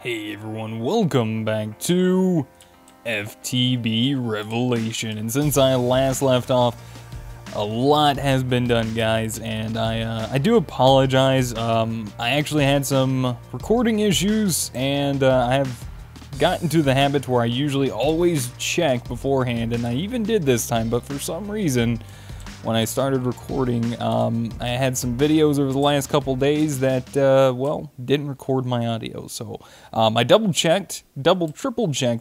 Hey everyone, welcome back to FTB Revelation. And since I last left off, a lot has been done, guys, and I do apologize. I actually had some recording issues, and I have gotten to the habit where I usually always check beforehand, and I even did this time, but for some reason, when I started recording, I had some videos over the last couple days that, well, didn't record my audio. So I triple checked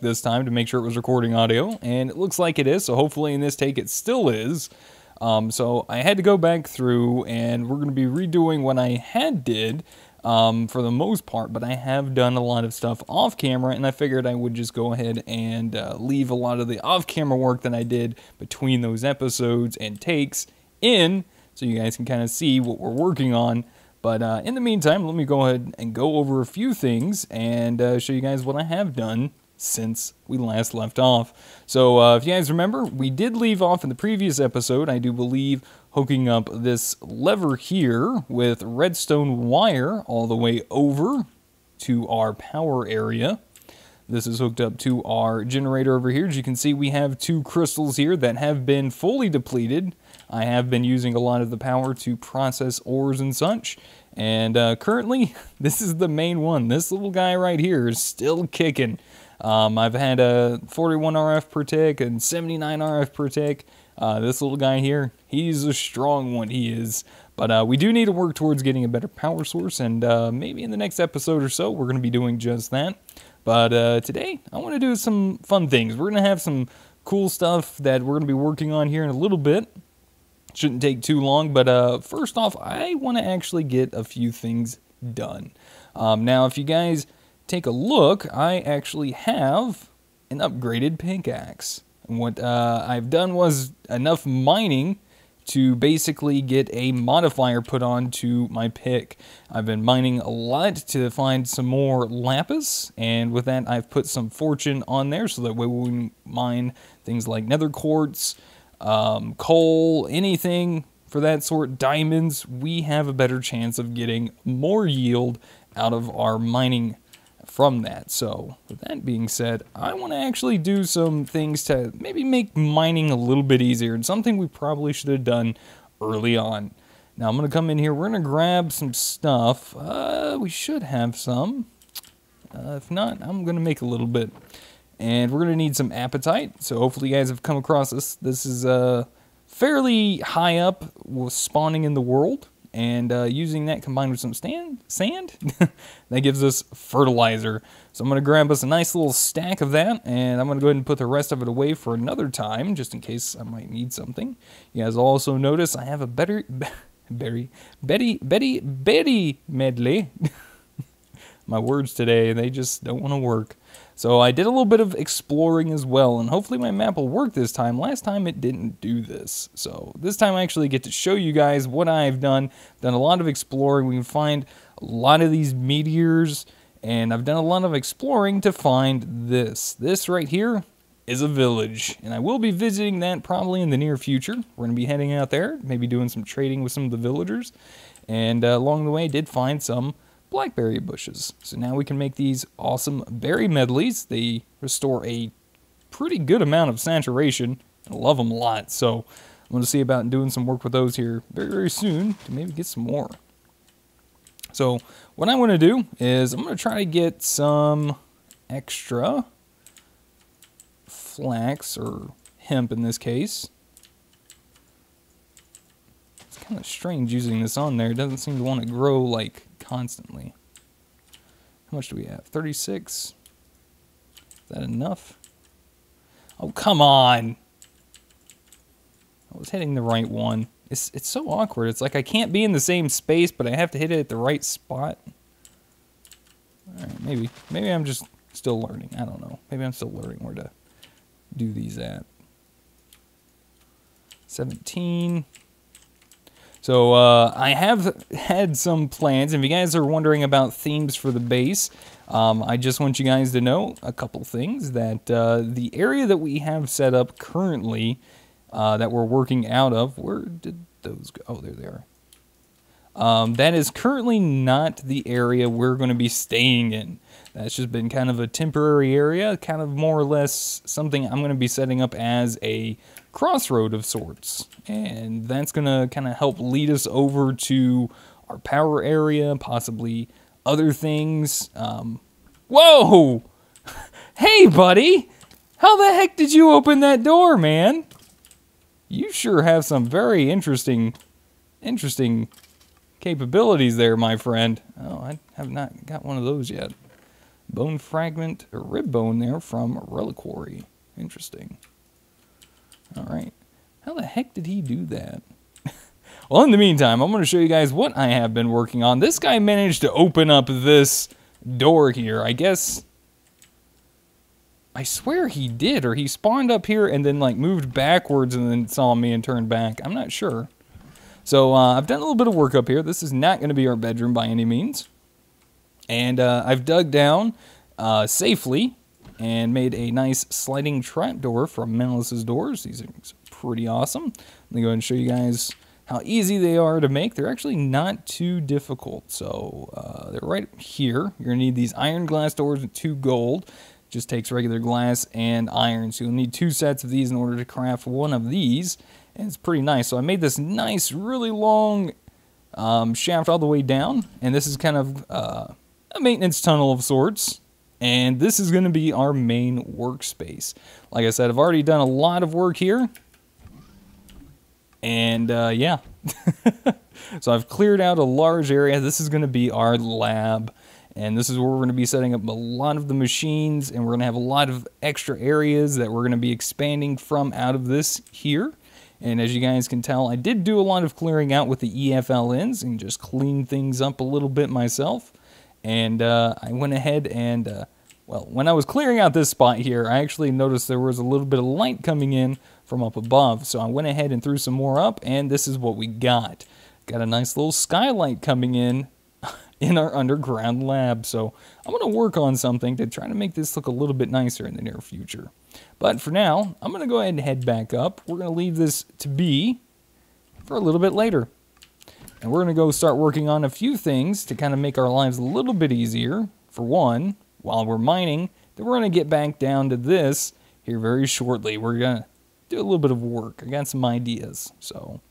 this time to make sure it was recording audio, and it looks like it is. So hopefully in this take it still is. So I had to go back through, and we're going to be redoing what I did for the most part, but I have done a lot of stuff off camera, and I figured I would just go ahead and leave a lot of the off camera work that I did between those episodes and takes in, so you guys can kind of see what we're working on. But in the meantime, let me go ahead and go over a few things and show you guys what I have done since we last left off. So if you guys remember, we did leave off in the previous episode, I do believe, hooking up this lever here with redstone wire all the way over to our power area. This is hooked up to our generator over here. As you can see, we have two crystals here that have been fully depleted. I have been using a lot of the power to process ores and such. And currently, this is the main one. This little guy right here is still kicking. I've had a 41 RF per tick and 79 RF per tick. This little guy here, he's a strong one, he is. But we do need to work towards getting a better power source, and maybe in the next episode or so, we're going to be doing just that. But today, I want to do some fun things. We're going to have some cool stuff that we're going to be working on here in a little bit. Shouldn't take too long, but first off, I want to actually get a few things done. Now, if you guys take a look, I actually have an upgraded pickaxe. And what I've done was enough mining to basically get a modifier put on to my pick. I've been mining a lot to find some more lapis, and with that I've put some fortune on there so that way when we mine things like nether quartz, coal, anything for that sort, diamonds, we have a better chance of getting more yield out of our mining from that. So with that being said, I want to actually do some things to maybe make mining a little bit easier, and something we probably should have done early on. Now I'm going to come in here, we're going to grab some stuff. We should have some. If not, I'm going to make a little bit. And we're going to need some apatite. So hopefully you guys have come across this. This is fairly high up with spawning in the world. And using that combined with some sand, that gives us fertilizer. So I'm going to grab us a nice little stack of that, and I'm going to go ahead and put the rest of it away for another time, just in case I might need something. You guys also notice I have a Betty medley. My words today, they just don't want to work. So I did a little bit of exploring as well, and hopefully my map will work this time. Last time it didn't do this. So this time I actually get to show you guys what I've done. Done a lot of exploring. We can find a lot of these meteors, and I've done a lot of exploring to find this. This right here is a village, and I will be visiting that probably in the near future. We're going to be heading out there, maybe doing some trading with some of the villagers, and along the way I did find some blackberry bushes. So now we can make these awesome berry medleys. They restore a pretty good amount of saturation. I love them a lot. So I'm going to see about doing some work with those here very, very soon to maybe get some more. So what I want to do is I'm going to try to get some extra flax, or hemp in this case. It's kind of strange using this on there. It doesn't seem to want to grow like constantly. How much do we have? 36. Is that enough? Oh, come on. I was hitting the right one. It's so awkward. It's like I can't be in the same space, but I have to hit it at the right spot. Alright, maybe I'm just still learning. I don't know. Maybe I'm still learning where to do these at. 17. So I have had some plans. If you guys are wondering about themes for the base, I just want you guys to know a couple things. That the area that we have set up currently, that we're working out of, where did those go? Oh, there they are. That is currently not the area we're going to be staying in. That's just been kind of a temporary area, kind of more or less something I'm going to be setting up as a crossroad of sorts. And that's going to kind of help lead us over to our power area, possibly other things. Whoa! Hey, buddy! How the heck did you open that door, man? You sure have some very interesting capabilities there, my friend. Oh, I have not got one of those yet. Bone fragment, or rib bone there from Reliquary. Interesting. Alright. How the heck did he do that? Well, in the meantime, I'm going to show you guys what I have been working on. This guy managed to open up this door here. I guess... I swear he did, or he spawned up here and then, like, moved backwards and then saw me and turned back. I'm not sure. So, I've done a little bit of work up here. This is not going to be our bedroom by any means. And I've dug down safely and made a nice sliding trapdoor from Malice's doors. These are pretty awesome. Let me go ahead and show you guys how easy they are to make. They're actually not too difficult. So they're right here. You're going to need these iron glass doors with 2 gold. Just takes regular glass and iron. So you'll need 2 sets of these in order to craft one of these. And it's pretty nice. So I made this nice, really long shaft all the way down. And this is kind of a maintenance tunnel of sorts. And this is going to be our main workspace. Like I said, I've already done a lot of work here. And yeah. So I've cleared out a large area. This is going to be our lab. And this is where we're going to be setting up a lot of the machines, and we're going to have a lot of extra areas that we're going to be expanding from out of this here. And as you guys can tell, I did do a lot of clearing out with the EFLNs and just clean things up a little bit myself. And I went ahead and, well, when I was clearing out this spot here, I actually noticed there was a little bit of light coming in from up above. So I went ahead and threw some more up, and this is what we got. Got a nice little skylight coming in our underground lab. So I'm going to work on something to try to make this look a little bit nicer in the near future. But for now, I'm going to go ahead and head back up. We're going to leave this to be for a little bit later. And we're going to go start working on a few things to kind of make our lives a little bit easier. For one, while we're mining, then we're going to get back down to this here very shortly. We're going to do a little bit of work. I got some ideas. So,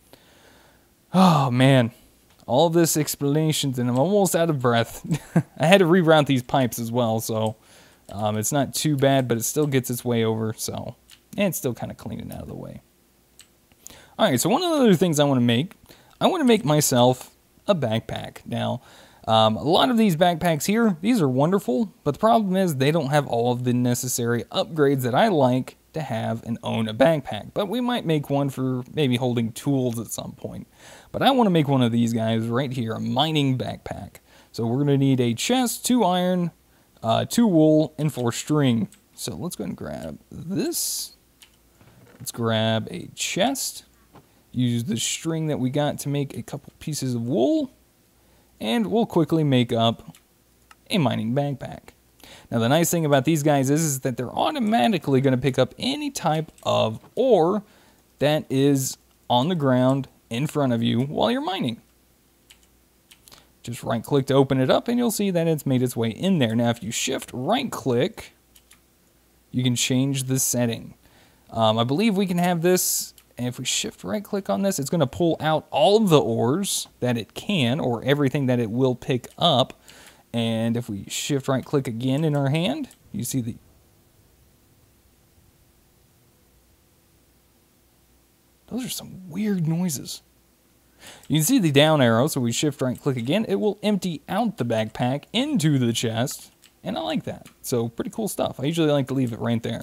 oh man. All of this explanations, and I'm almost out of breath. I had to reroute these pipes as well, so it's not too bad, but it still gets its way over, so, and it's still kind of cleaning out of the way. Alright, so one of the other things I want to make myself a backpack. Now, a lot of these backpacks here, these are wonderful, but the problem is they don't have all of the necessary upgrades that I like to have and own a backpack. But we might make one for maybe holding tools at some point. But I want to make one of these guys right here, a mining backpack. So we're going to need a chest, 2 iron, 2 wool, and 4 string. So let's go ahead and grab this. Let's grab a chest. Use the string that we got to make a couple pieces of wool. And we'll quickly make up a mining backpack. Now the nice thing about these guys is that they're automatically going to pick up any type of ore that is on the ground in front of you while you're mining. Just right click to open it up and you'll see that it's made its way in there. Now if you shift right click, you can change the setting. I believe we can have this, and if we shift right click on this, it's going to pull out all of the ores that it can, or everything that it will pick up. And if we shift right click again in our hand, you see the... Those are some weird noises. You can see the down arrow, so we shift right click again. It will empty out the backpack into the chest, and I like that. So pretty cool stuff. I usually like to leave it right there.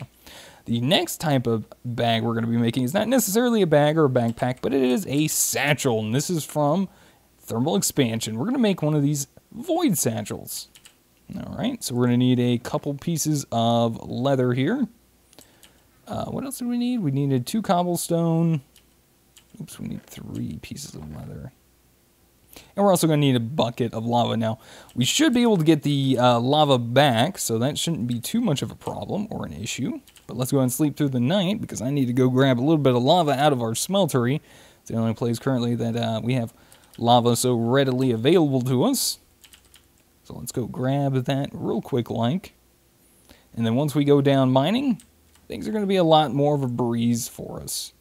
The next type of bag we're going to be making is not necessarily a bag or a backpack, but it is a satchel, and this is from Thermal Expansion. We're going to make one of these void satchels. Alright, so we're going to need a couple pieces of leather here. What else do we need? We needed 2 cobblestone. Oops, we need 3 pieces of leather. And we're also going to need a bucket of lava. Now, we should be able to get the lava back, so that shouldn't be too much of a problem or an issue. But let's go ahead and sleep through the night, because I need to go grab a little bit of lava out of our smeltery. It's the only place currently that we have lava so readily available to us. So let's go grab that real quick like. And then once we go down mining, things are going to be a lot more of a breeze for us.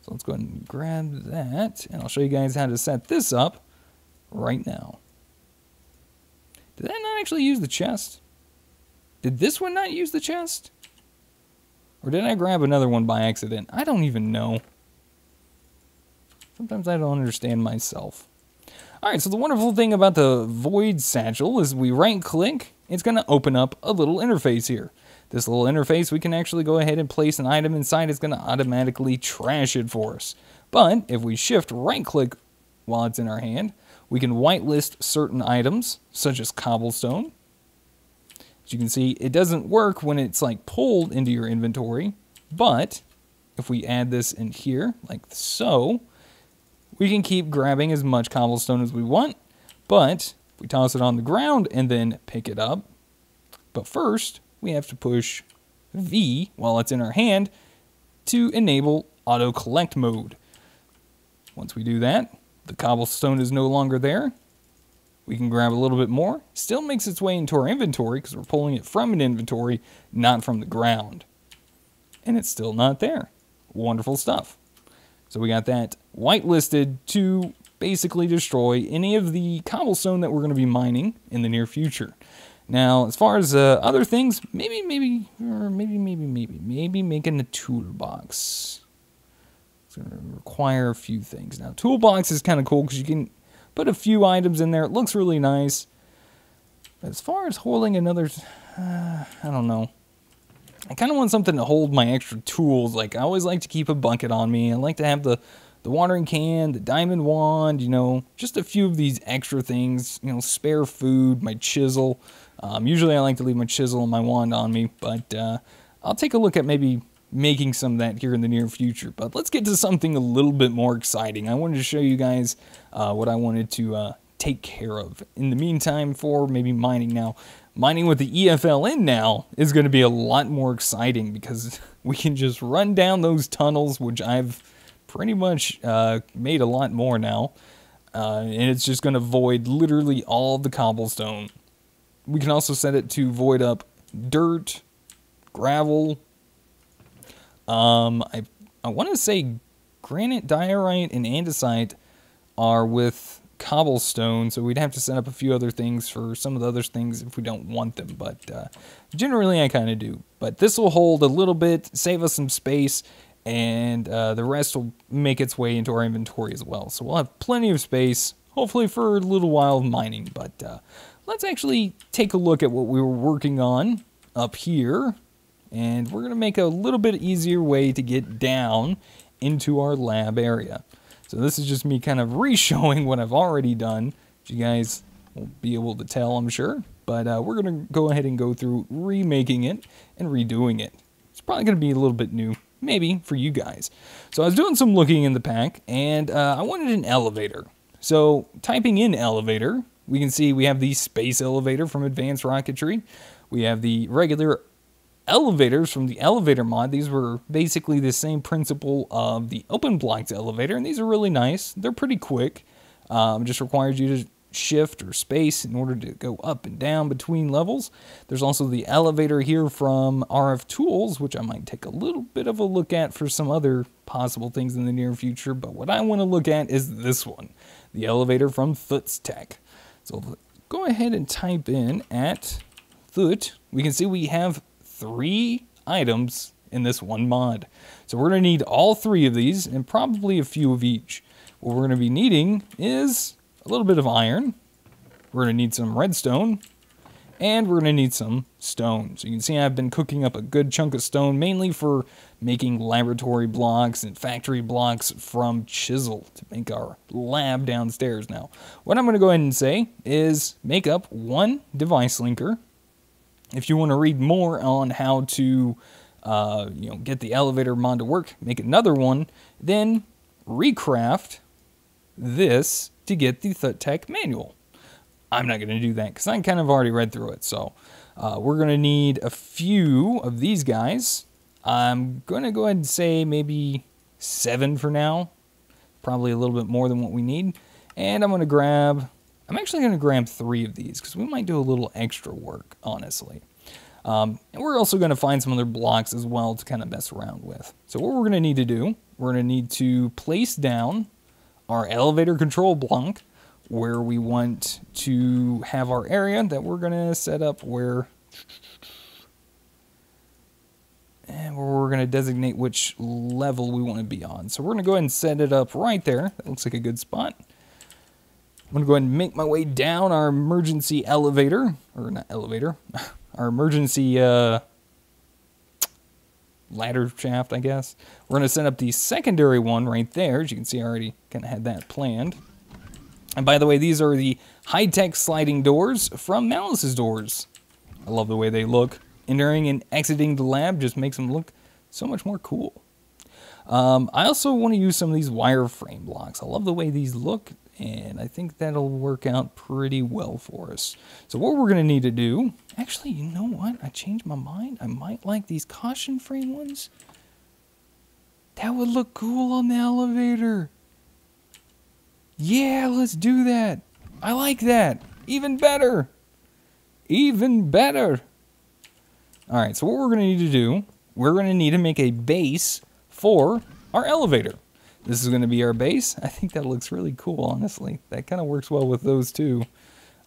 So let's go ahead and grab that, and I'll show you guys how to set this up right now. Did that not actually use the chest? Did this one not use the chest? Or did I grab another one by accident? I don't even know. Sometimes I don't understand myself. Alright, so the wonderful thing about the Void Satchel is we right-click, it's going to open up a little interface here. This little interface, we can actually go ahead and place an item inside. It's going to automatically trash it for us. But if we shift right-click while it's in our hand, we can whitelist certain items, such as cobblestone. As you can see, it doesn't work when it's like pulled into your inventory. But if we add this in here, like so, we can keep grabbing as much cobblestone as we want. But if we toss it on the ground and then pick it up, but first, we have to push V while it's in our hand to enable auto collect mode. Once we do that, the cobblestone is no longer there. We can grab a little bit more. Still makes its way into our inventory because we're pulling it from an inventory, not from the ground. And it's still not there. Wonderful stuff. So we got that whitelisted to basically destroy any of the cobblestone that we're going to be mining in the near future. Now, as far as other things, maybe making a toolbox. It's going to require a few things. Now, toolbox is kind of cool because you can put a few items in there. It looks really nice. But as far as holding another, I don't know. I kind of want something to hold my extra tools. Like, I always like to keep a bucket on me. I like to have the watering can, the diamond wand, you know, just a few of these extra things, you know, spare food, my chisel. Usually I like to leave my chisel and my wand on me, but I'll take a look at maybe making some of that here in the near future. But let's get to something a little bit more exciting. I wanted to show you guys what I wanted to take care of in the meantime for maybe mining. Now, mining with the EFL in now is going to be a lot more exciting because we can just run down those tunnels, which I've pretty much made a lot more now. And it's just going to void literally all the cobblestone. We can also set it to void up dirt, gravel. I want to say granite, diorite, and andesite are with cobblestone, so we'd have to set up a few other things for some of the other things if we don't want them, but generally I kind of do. But this will hold a little bit, save us some space, and the rest will make its way into our inventory as well. So we'll have plenty of space, hopefully for a little while of mining, but let's actually take a look at what we were working on up here, and we're going to make a little bit easier way to get down into our lab area. So this is just me kind of re-showing what I've already done. You guys will be able to tell, I'm sure, but we're going to go ahead and go through remaking it and redoing it. It's probably going to be a little bit new, maybe, for you guys. So I was doing some looking in the pack, and I wanted an elevator. So typing in elevator, we can see we have the space elevator from Advanced Rocketry. We have the regular elevators from the elevator mod. These were basically the same principle of the open blocks elevator, and these are really nice. They're pretty quick. Just requires you to shift or space in order to go up and down between levels. There's also the elevator here from RF Tools, which I might take a little bit of a look at for some other possible things in the near future, but what I want to look at is this one, the elevator from Thut's Tech. So go ahead and type in at Thut. We can see we have 3 items in this one mod. So we're going to need all 3 of these and probably a few of each. What we're going to be needing is a little bit of iron. We're going to need some redstone. And we're going to need some stone. So you can see I've been cooking up a good chunk of stone, mainly for making laboratory blocks and factory blocks from chisel to make our lab downstairs. Now, what I'm going to go ahead and say is make up 1 device linker. If you want to read more on how to get the elevator mod to work, make another one, then recraft this to get the Thut Tech manual. I'm not going to do that because I kind of already read through it. So we're going to need a few of these guys. I'm going to go ahead and say maybe 7 for now. Probably a little bit more than what we need. And I'm actually going to grab 3 of these because we might do a little extra work, honestly. And we're also going to find some other blocks as well to kind of mess around with. So what we're going to need to do, we're going to need to place down our elevator control block where we want to have our area that we're going to set up where we're going to designate which level we want to be on. So we're going to go ahead and set it up right there. That looks like a good spot. I'm going to go ahead and make my way down our emergency elevator, or not elevator, our emergency ladder shaft, I guess. We're going to set up the secondary one right there. As you can see, I already kind of had that planned. And by the way, these are the high-tech sliding doors from Malice's doors. I love the way they look. Entering and exiting the lab just makes them look so much more cool. I also want to use some of these wireframe blocks. I love the way these look, and I think that'll work out pretty well for us. So what we're going to need to do... Actually, you know what? I changed my mind. I might like these caution frame ones. That would look cool on the elevator. Yeah, let's do that. I like that. Even better. Even better. Alright, so what we're going to need to do, we're going to need to make a base for our elevator. This is going to be our base. I think that looks really cool, honestly. That kind of works well with those two.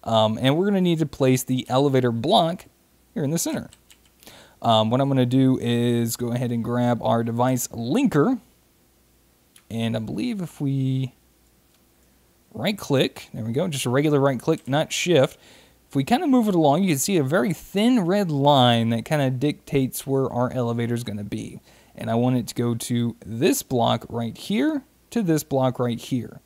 And we're going to need to place the elevator block here in the center. What I'm going to do is go ahead and grab our device linker. And I believe if we right click, there we go, just a regular right click, not shift. If we kind of move it along, you can see a very thin red line that kind of dictates where our elevator is going to be. And I want it to go to this block right here to this block right here.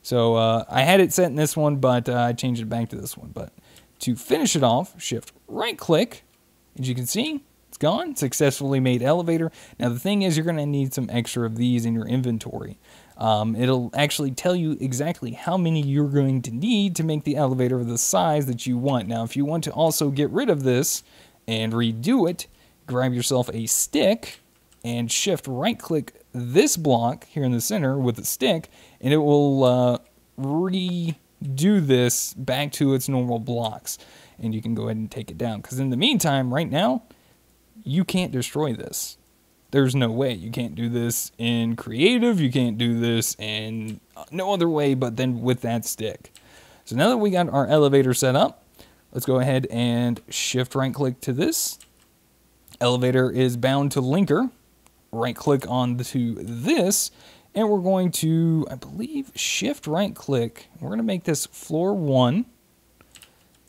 So I had it set in this one, but I changed it back to this one. But to finish it off, shift right click. As you can see, it's gone. Successfully made elevator. Now the thing is, you're going to need some extra of these in your inventory. It'll actually tell you exactly how many you're going to need to make the elevator the size that you want. Now, if you want to also get rid of this and redo it, grab yourself a stick and shift right click this block here in the center with the stick, and it will redo this back to its normal blocks. And you can go ahead and take it down. Because in the meantime, right now, you can't destroy this. There's no way. You can't do this in creative. You can't do this in no other way but then with that stick. So now that we got our elevator set up, let's go ahead and shift right click to this. Elevator is bound to linker. Right click onto this. And we're going to, I believe, shift right click. We're going to make this floor 1.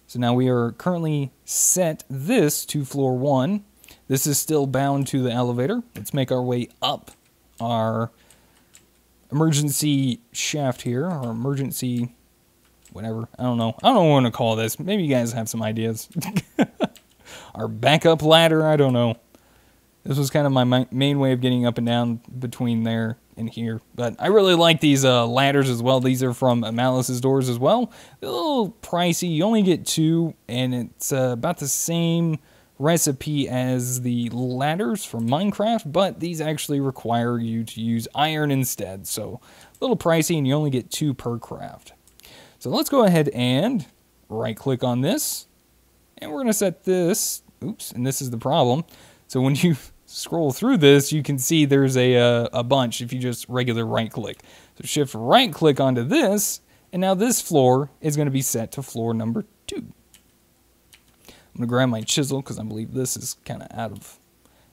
So now we are currently set this to floor 1. This is still bound to the elevator. Let's make our way up our emergency shaft here, or emergency, whatever. I don't know. I don't know what I want to call this. Maybe you guys have some ideas. Our backup ladder, I don't know. This was kind of my main way of getting up and down between there and here. But I really like these ladders as well. These are from Malice's doors as well. They're a little pricey. You only get 2, and it's about the same recipe as the ladders from Minecraft, but these actually require you to use iron instead. So a little pricey, and you only get 2 per craft. So let's go ahead and right click on this, and we're going to set this, oops, and this is the problem. So when you scroll through this, you can see there's a bunch if you just regular right click. So shift right click onto this, and now this floor is going to be set to floor number 2. I'm going to grab my chisel because I believe this is kind of out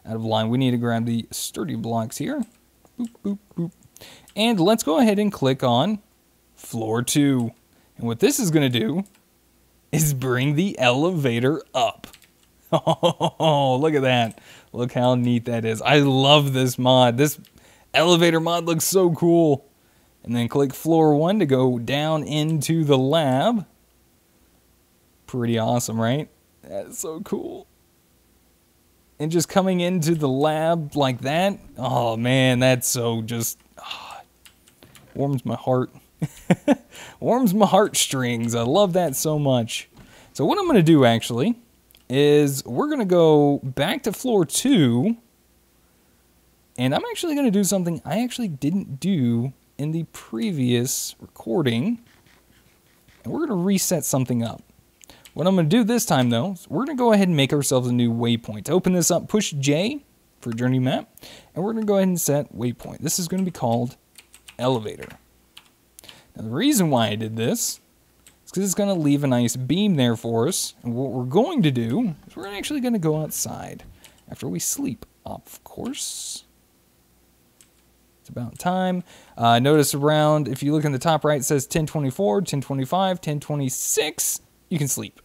of line. We need to grab the sturdy blocks here. Boop, boop, boop. And let's go ahead and click on floor 2. And what this is going to do is bring the elevator up. Oh, look at that. Look how neat that is. I love this mod. This elevator mod looks so cool. And then click floor 1 to go down into the lab. Pretty awesome, right? That's so cool. And just coming into the lab like that, oh man, that's so just, warms my heart. Warms my heartstrings. I love that so much. So what I'm going to do actually is we're going to go back to floor 2. And I'm actually going to do something I actually didn't do in the previous recording. and we're going to reset something up. What I'm going to do this time, though, is we're going to go ahead and make ourselves a new waypoint. To open this up, push J for journey map, and we're going to go ahead and set waypoint. This is going to be called elevator. Now, the reason why I did this is because it's going to leave a nice beam there for us, and what we're going to do is we're actually going to go outside after we sleep, of course. It's about time. Notice around, if you look in the top right, it says 1024, 1025, 1026. You can sleep.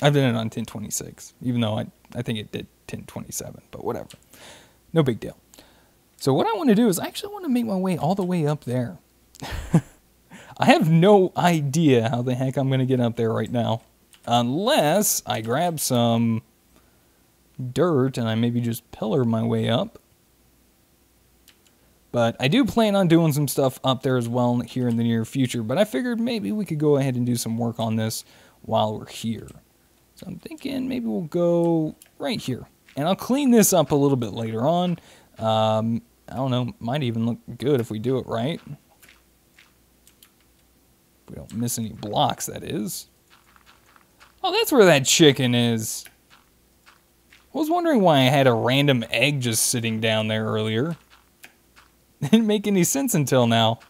I've done it on 1026, even though I think it did 1027, but whatever. No big deal. So what I want to do is I actually want to make my way all the way up there. I have no idea how the heck I'm going to get up there right now. Unless I grab some dirt and I maybe just pillar my way up. But I do plan on doing some stuff up there as well here in the near future. But I figured maybe we could go ahead and do some work on this while we're here. So I'm thinking maybe we'll go right here. And I'll clean this up a little bit later on. I don't know, might even look good if we do it right. If we don't miss any blocks, that is. Oh, that's where that chicken is. I was wondering why I had a random egg just sitting down there earlier. Didn't make any sense until now.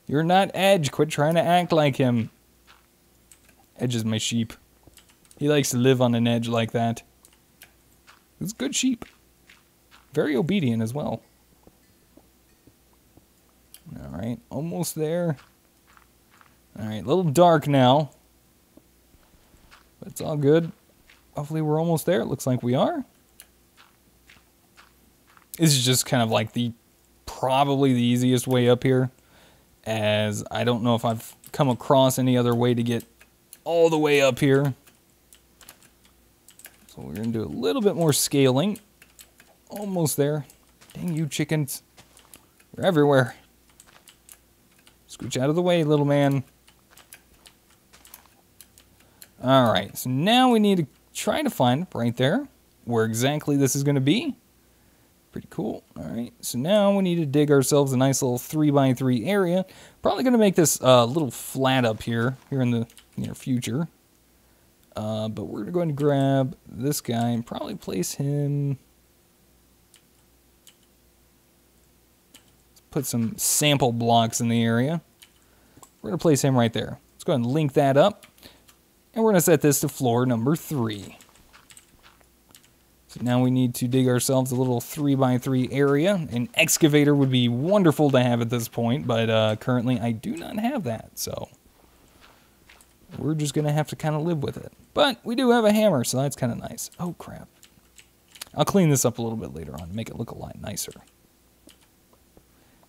You're not Edge. Quit trying to act like him. Edge is my sheep. He likes to live on an edge like that. He's a good sheep. Very obedient as well. Alright, almost there. Alright, a little dark now. But it's all good. Hopefully we're almost there. It looks like we are. This is just kind of like probably the easiest way up here, as I don't know if I've come across any other way to get all the way up here. So we're going to do a little bit more scaling. Almost there. Dang you chickens. You're everywhere. Scooch out of the way, little man. Alright, so now we need to try to find right there where exactly this is going to be. Pretty cool. Alright, so now we need to dig ourselves a nice little 3x3 area. Probably going to make this a little flat up here in the near future. But we're going to grab this guy and probably place him... Let's put some sample blocks in the area. We're going to place him right there. Let's go ahead and link that up. And we're going to set this to floor number 3. So now we need to dig ourselves a little 3x3 area. An excavator would be wonderful to have at this point, but currently I do not have that, so we're just going to have to kind of live with it. But we do have a hammer, so that's kind of nice. Oh, crap. I'll clean this up a little bit later on and make it look a lot nicer.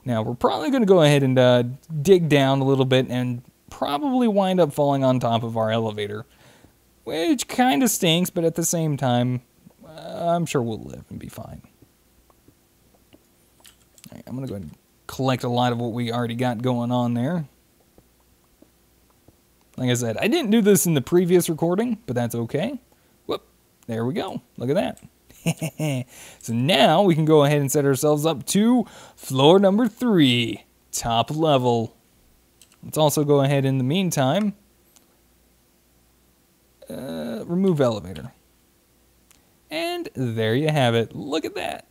Now, we're probably going to go ahead and dig down a little bit and probably wind up falling on top of our elevator, which kind of stinks, but at the same time, I'm sure we'll live and be fine. All right, I'm going to go ahead and collect a lot of what we already got going on there. Like I said, I didn't do this in the previous recording, but that's okay. Whoop, there we go. Look at that. So now we can go ahead and set ourselves up to floor number 3, top level. Let's also go ahead in the meantime, remove elevator. And there you have it. Look at that.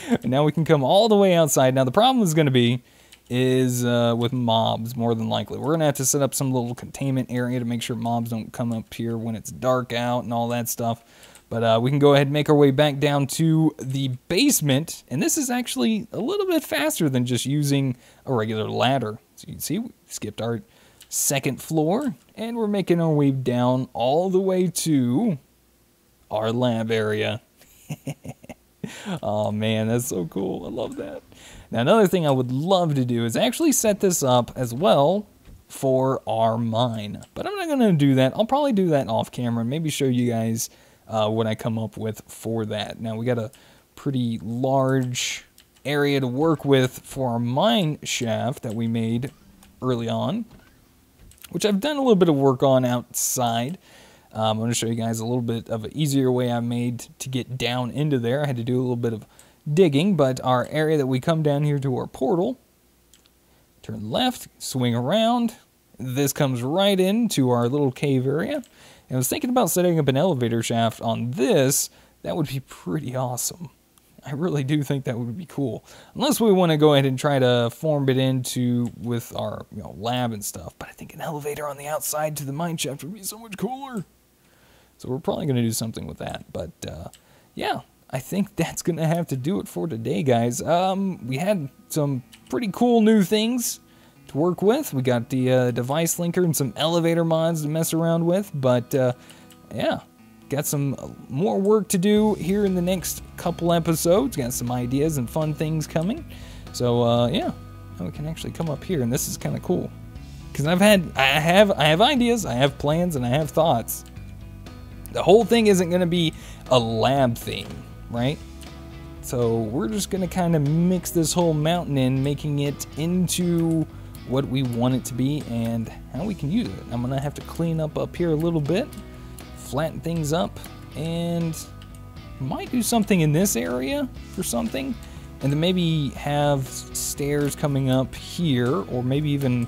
And now we can come all the way outside. Now the problem is going to be with mobs, more than likely. We're going to have to set up some little containment area to make sure mobs don't come up here when it's dark out and all that stuff. But we can go ahead and make our way back down to the basement. And this is actually a little bit faster than just using a regular ladder. So you can see we skipped our second floor. And we're making our way down all the way to our lab area. Oh man, that's so cool. I love that. Now another thing I would love to do is actually set this up as well for our mine. But I'm not going to do that. I'll probably do that off camera. Maybe show you guys what I come up with for that. Now we got a pretty large area to work with for our mine shaft that we made early on, which I've done a little bit of work on outside. I'm going to show you guys a little bit of an easier way I made to get down into there. I had to do a little bit of digging, but our area that we come down here to our portal, turn left, swing around, this comes right into our little cave area. And I was thinking about setting up an elevator shaft on this. That would be pretty awesome. I really do think that would be cool. Unless we want to go ahead and try to form it into with our lab and stuff. But I think an elevator on the outside to the mine shaft would be so much cooler. So we're probably going to do something with that. But yeah, I think that's going to have to do it for today, guys. We had some pretty cool new things to work with. We got the device linker and some elevator mods to mess around with. But yeah. Got some more work to do here in the next couple episodes. Got some ideas and fun things coming. So yeah, we can actually come up here, and this is kind of cool because I have ideas, I have plans, and I have thoughts. The whole thing isn't going to be a lab theme, right? So we're just going to kind of mix this whole mountain in, making it into what we want it to be and how we can use it. I'm going to have to clean up here a little bit. Flatten things up, and might do something in this area for something, and then maybe have stairs coming up here, or maybe even,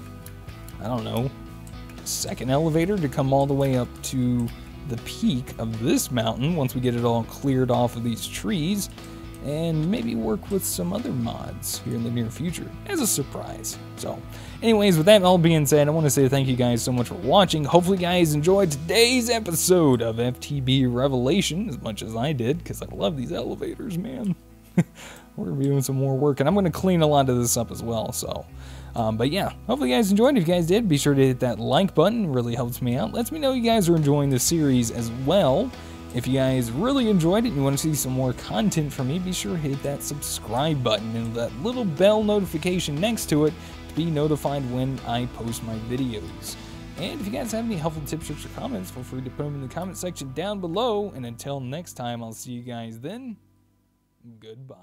I don't know, a second elevator to come all the way up to the peak of this mountain once we get it all cleared off of these trees, and maybe work with some other mods here in the near future as a surprise. So anyways, with that all being said, I want to say thank you guys so much for watching. Hopefully you guys enjoyed today's episode of FTB Revelation as much as I did, because I love these elevators, man. We're going to be doing some more work, and I'm going to clean a lot of this up as well. So but yeah, hopefully you guys enjoyed. If you guys did, be sure to hit that like button. It really helps me out. Lets me know you guys are enjoying the series as well. If you guys really enjoyed it and you want to see some more content from me, be sure to hit that subscribe button and that little bell notification next to it to be notified when I post my videos. And if you guys have any helpful tips, tricks, or comments, feel free to put them in the comment section down below. And until next time, I'll see you guys then. Goodbye.